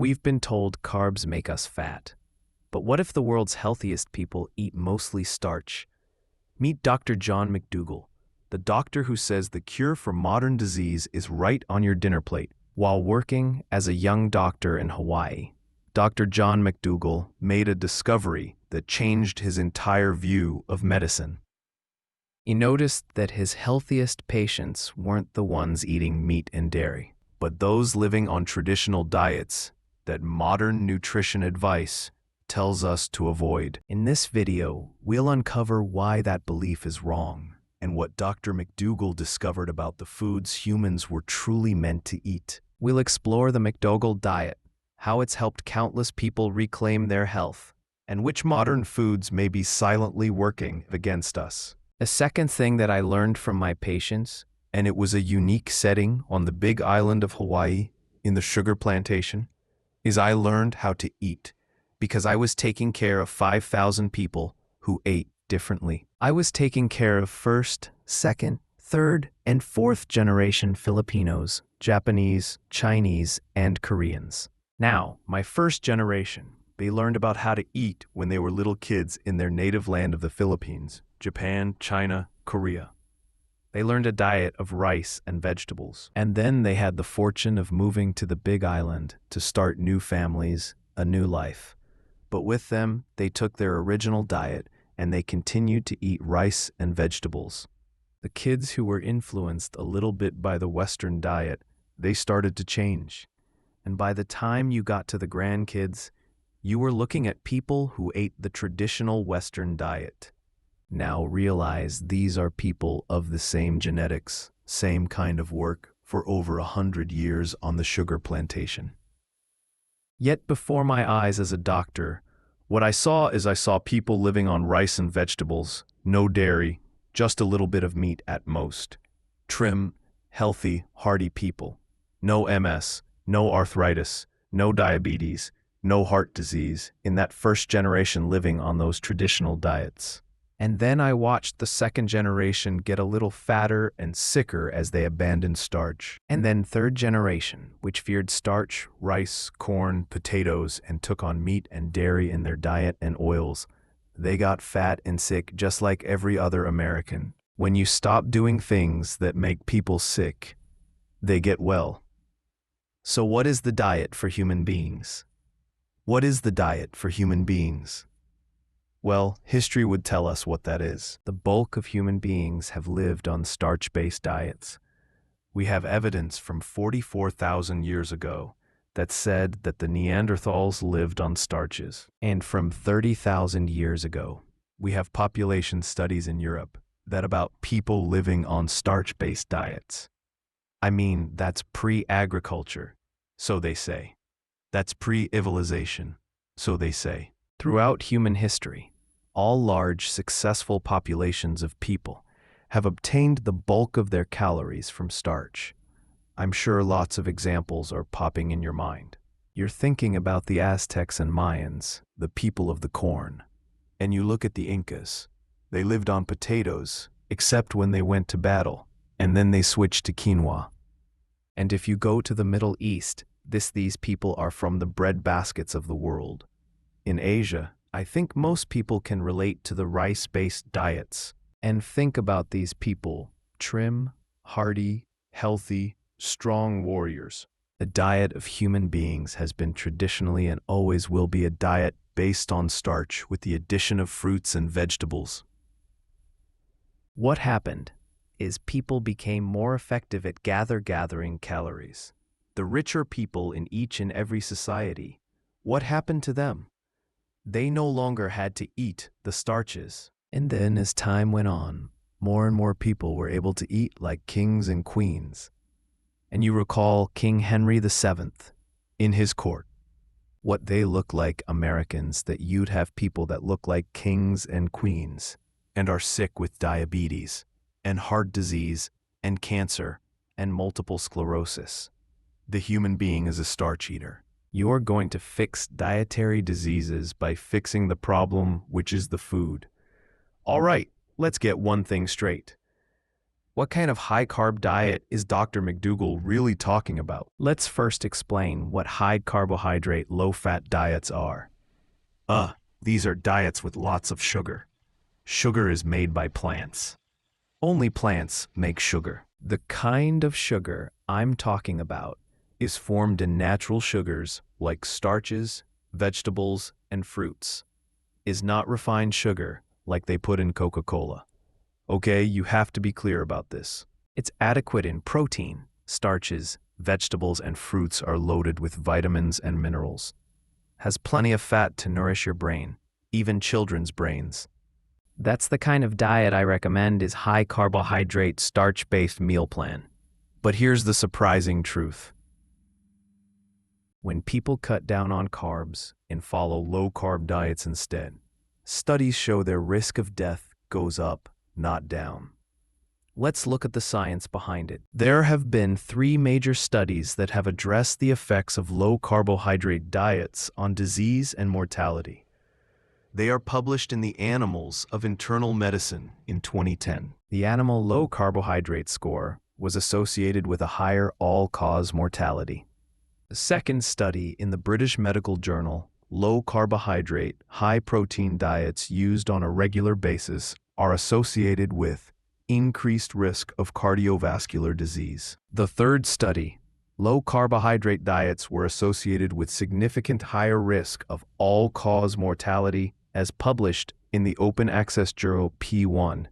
We've been told carbs make us fat. But what if the world's healthiest people eat mostly starch? Meet Dr. John McDougall, the doctor who says the cure for modern disease is right on your dinner plate. While working as a young doctor in Hawaii, Dr. John McDougall made a discovery that changed his entire view of medicine. He noticed that his healthiest patients weren't the ones eating meat and dairy, but those living on traditional diets that modern nutrition advice tells us to avoid. In this video, we'll uncover why that belief is wrong and what Dr. McDougall discovered about the foods humans were truly meant to eat. We'll explore the McDougall diet, how it's helped countless people reclaim their health, and which modern foods may be silently working against us. A second thing that I learned from my patients, and it was a unique setting on the big island of Hawaii in the sugar plantation, is I learned how to eat because I was taking care of 5,000 people who ate differently. I was taking care of first, second, third, and fourth generation Filipinos, Japanese, Chinese, and Koreans. Now, my first generation, they learned about how to eat when they were little kids in their native land of the Philippines, Japan, China, Korea. They learned a diet of rice and vegetables. And then they had the fortune of moving to the Big Island to start new families, a new life. But with them, they took their original diet and they continued to eat rice and vegetables. The kids who were influenced a little bit by the Western diet, they started to change. And by the time you got to the grandkids, you were looking at people who ate the traditional Western diet. Now realize these are people of the same genetics, same kind of work for over 100 years on the sugar plantation. Yet before my eyes as a doctor, what I saw people living on rice and vegetables, no dairy, just a little bit of meat at most. Trim, healthy, hearty people. No MS, no arthritis, no diabetes, no heart disease in that first generation living on those traditional diets. And then I watched the second generation get a little fatter and sicker as they abandoned starch. And then third generation, which feared starch, rice, corn, potatoes, and took on meat and dairy in their diet and oils. They got fat and sick just like every other American. When you stop doing things that make people sick, they get well. So what is the diet for human beings? What is the diet for human beings? Well, history would tell us what that is. The bulk of human beings have lived on starch-based diets. We have evidence from 44,000 years ago that said that the Neanderthals lived on starches. And from 30,000 years ago, we have population studies in Europe that about people living on starch-based diets. I mean, that's pre-agriculture, so they say. That's pre-civilization, so they say. Throughout human history, all large, successful populations of people have obtained the bulk of their calories from starch. I'm sure lots of examples are popping in your mind. You're thinking about the Aztecs and Mayans, the people of the corn. And you look at the Incas. They lived on potatoes, except when they went to battle, and then they switched to quinoa. And if you go to the Middle East, these people are from the bread baskets of the world. In Asia, I think most people can relate to the rice-based diets and think about these people, trim, hearty, healthy, strong warriors. The diet of human beings has been traditionally and always will be a diet based on starch with the addition of fruits and vegetables. What happened is people became more effective at gathering calories. The richer people in each and every society, what happened to them? They no longer had to eat the starches. And then as time went on, more and more people were able to eat like kings and queens. And you recall King Henry VII in his court. What they look like Americans, that you'd have people that look like kings and queens and are sick with diabetes and heart disease and cancer and multiple sclerosis. The human being is a starch eater. You're going to fix dietary diseases by fixing the problem, which is the food. All right, let's get one thing straight. What kind of high-carb diet is Dr. McDougall really talking about? Let's first explain what high-carbohydrate, low-fat diets are. These are diets with lots of sugar. Sugar is made by plants. Only plants make sugar. The kind of sugar I'm talking about is formed in natural sugars like starches, vegetables, and fruits. Is not refined sugar like they put in Coca-Cola. Okay, you have to be clear about this. It's adequate in protein. Starches, vegetables, and fruits are loaded with vitamins and minerals. Has plenty of fat to nourish your brain, even children's brains. That's the kind of diet I recommend is high-carbohydrate, starch-based meal plan. But here's the surprising truth. When people cut down on carbs and follow low-carb diets instead, studies show their risk of death goes up, not down. Let's look at the science behind it. There have been 3 major studies that have addressed the effects of low-carbohydrate diets on disease and mortality. They are published in the Annals of Internal Medicine in 2010. The animal low-carbohydrate score was associated with a higher all-cause mortality. The second study in the British Medical Journal, low-carbohydrate, high-protein diets used on a regular basis are associated with increased risk of cardiovascular disease. The third study, low-carbohydrate diets were associated with significant higher risk of all-cause mortality as published in the open-access journal P1